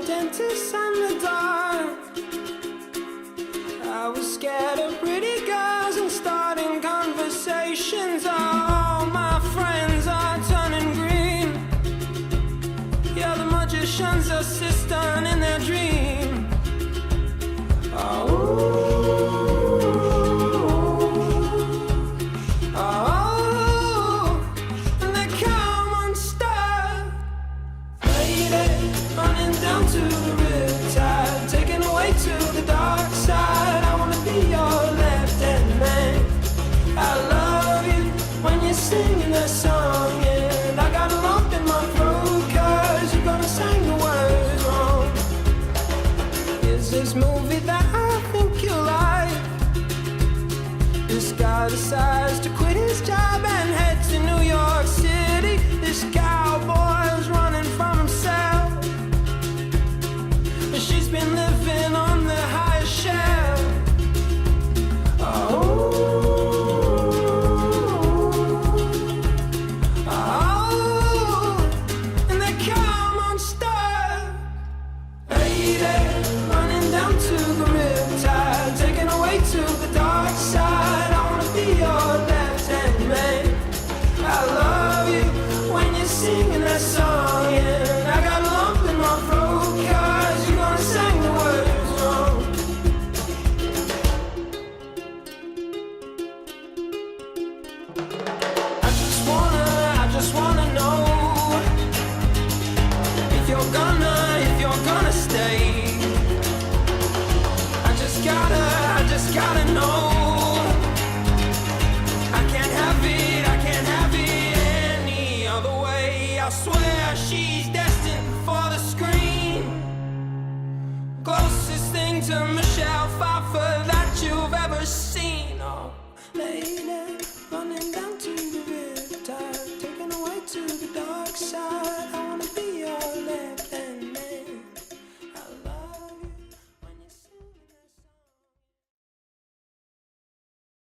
dentist and the dark. I was scared of pretty girls and starting conversations. All my friends are turning green. Yeah, the magician's assistant in their dream. Down to the riptide, taken away to the dark side. I wanna be your left-hand man. I love you when you're singing that song, and I got a lump in my throat 'cause you're gonna sing the words wrong. Is this movie that I think you like? This guy decides to quit his job and head to New York City. This cowboy's running from himself. She's been living on the highest shelf. And they come unstuck. Lady, running down to the riptide, taken away to the dark side. I wanna be your left-hand man. I love you when you're singing that song, and I got a lump in my throat 'cause you're gonna sing the words wrong. I just wanna know if you're gonna stay. I just gotta know. I can't have it any other way. I swear she's destined for the screen. Closest thing to me.